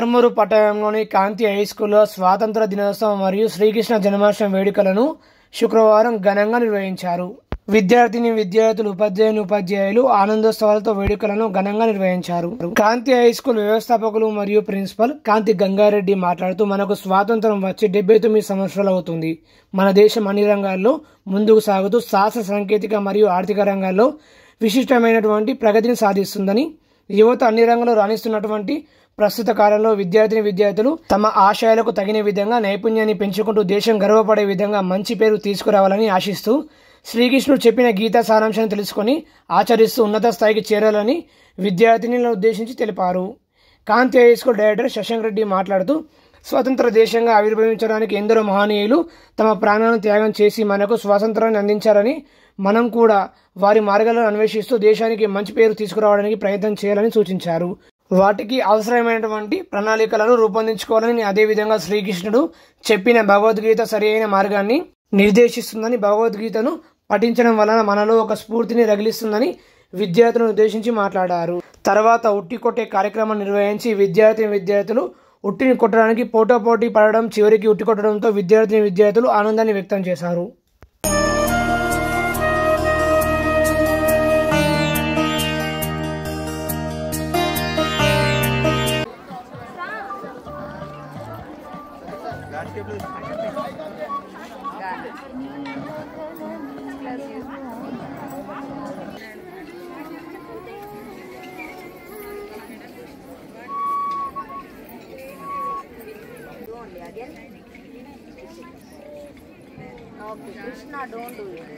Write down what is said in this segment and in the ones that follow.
ఆర్మూరు పట్టణంలోని కాంతి హై స్కూల్లో స్వాతంత్ర దినోత్సవం మరియు శ్రీకృష్ణ జన్మాష్టమి వేడుకలను శుక్రవారం ఘనంగా నిర్వహించారు. విద్యార్థులు, ఉపాధ్యాయులు ఆనందోత్సవాలతో వేడుకలను ఘనంగా నిర్వహించారు. కాంతి హై స్కూల్ వ్యవస్థాపకులు మరియు ప్రిన్సిపల్ కాంతి గంగారెడ్డి మాట్లాడుతూ, మనకు స్వాతంత్రం వచ్చి 79 సంవత్సరాలు అవుతుంది. మన దేశం అన్ని రంగాల్లో ముందుకు సాగుతూ శాస్త్ర, సాంకేతిక మరియు ఆర్థిక రంగాల్లో విశిష్టమైనటువంటి ప్రగతిని సాధిస్తుందని, యువత అన్ని రంగాల్లో రాణిస్తున్నటువంటి ప్రస్తుత కాలంలో విద్యార్థులు తమ ఆశయాలకు తగిన విధంగా నైపుణ్యాన్ని పెంచుకుంటూ దేశం గర్వపడే విధంగా మంచి పేరు తీసుకురావాలని ఆశిస్తూ, శ్రీకృష్ణుడు చెప్పిన గీతా సారాంశాన్ని తెలుసుకొని ఆచరిస్తూ ఉన్నత స్థాయికి చేరాలని విద్యార్థినులను ఉద్దేశించి తెలిపారు. Kanti high school director Sasank Reddy మాట్లాడుతూ, స్వతంత్ర దేశంగా ఆవిర్భవించడానికి ఎందరో మహనీయులు తమ ప్రాణాలను త్యాగం చేసి మనకు స్వాతంత్రాన్ని అందించారని, మనం కూడా వారి మార్గాలను అన్వేషిస్తూ దేశానికి మంచి పేరు తీసుకురావడానికి ప్రయత్నం చేయాలని సూచించారు. వాటికి అవసరమైనటువంటి ప్రణాళికలను రూపొందించుకోవాలని, అదేవిధంగా శ్రీకృష్ణుడు చెప్పిన భగవద్గీత సరి అయిన మార్గాన్ని నిర్దేశిస్తుందని, భగవద్గీతను పఠించడం వలన మనలో ఒక స్ఫూర్తిని రగిలిస్తుందని విద్యార్థులను ఉద్దేశించి మాట్లాడారు. తర్వాత ఉట్టి కొట్టే కార్యక్రమం నిర్వహించి విద్యార్థులు ఉట్టిని కొట్టడానికి పోటీ పడడం, చివరికి ఉట్టి కొట్టడంతో విద్యార్థులు ఆనందాన్ని వ్యక్తం చేశారు. Okay, Krishna, don't do it.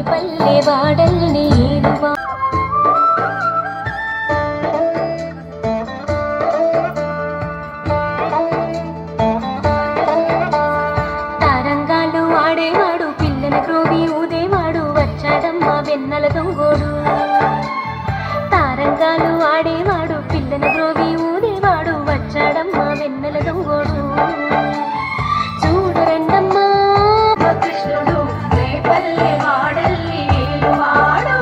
పల్లె వాడల్ని తారంగాలు ఆడేవాడు, పిల్లల గ్రోవి ఊదేవాడు, వచ్చాడమ్మ వెన్నెల దొంగోడు. తారంగాలు ఆడేవాడు, పిల్లల గ్రోవి ఊదేవాడు, వచ్చాడమ్మ వెన్నెల దొంగోడు. చూడరండమ్మా కృష్ణుడు పల్లె వాడల్ని ఏలువాడు.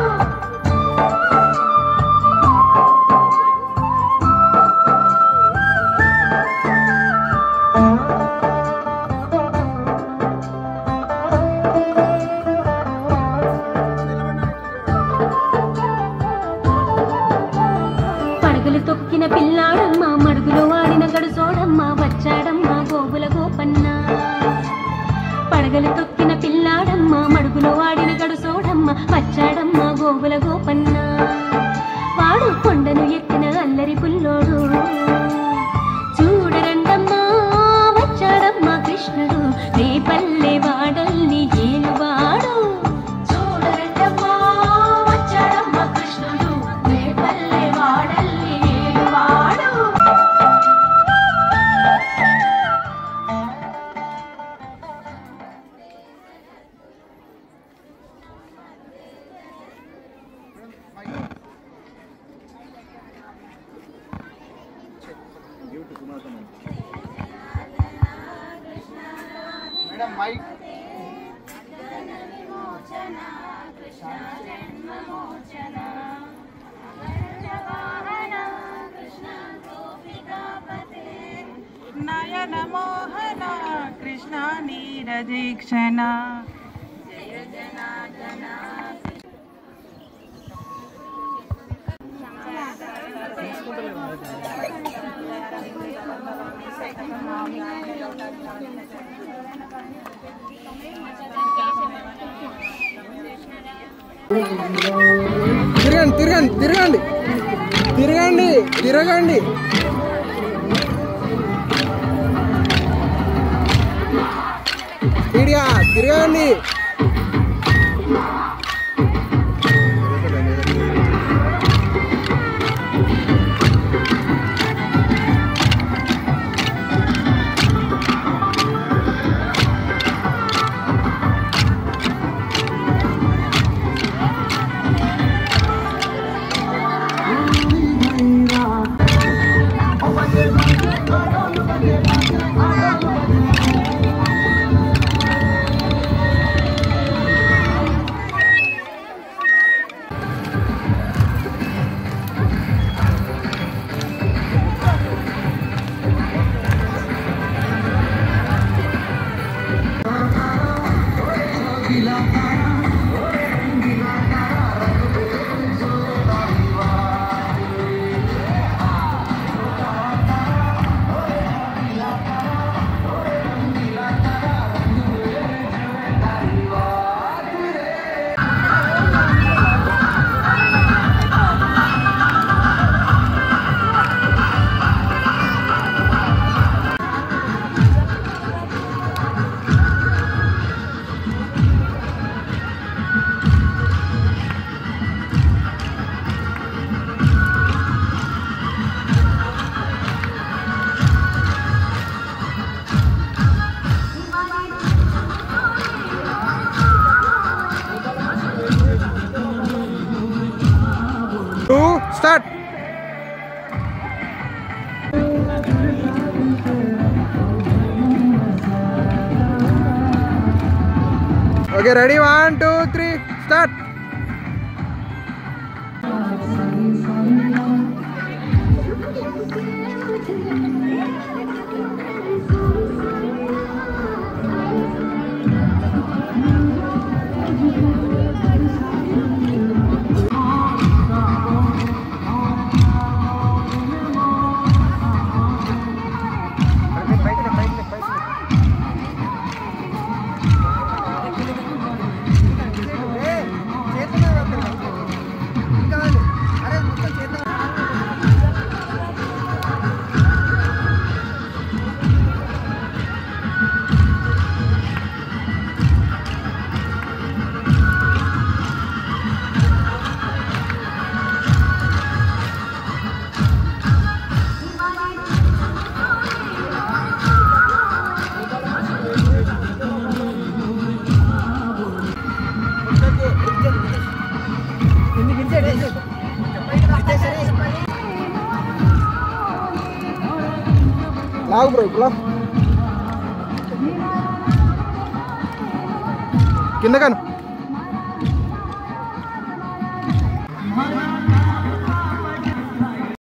పడగలు తొక్కిన పిల్లాడమ్మ, మడుగులో వాడిన గడుసోడమ్మ, వచ్చాడమ్మ గోగుల గోపన్న. పడగలు తొక్కిన పిల్లాడమ్మ, మడుగులో వాడిన గడుసోడమ్మ, వచ్చాడమ్మ గోగుల గోపన్న. వాడు కొండను ఎక్కిన అల్లరి పుల్లోడు. చూడరండమ్మా వచ్చాడమ్మ కృష్ణుడు, రే పల్లె వాడల్ని ఏలువాడు. చూడరండమ్మా వచ్చాడమ్మ కృష్ణుడు, రే పల్లె వాడల్ని ఏలువాడు. మేడం మైక్ నయన మోహన కృష్ణ నీరదీక్షణ జయ జనార్దన. తిరగండి తిరగండి తిరగండి తిరగండి తిరగండి స్పీడ్గా తిరగండి. Start. Okay, ready? 1, 2, 3, start. Lagu bro, pulang. Kinda kan?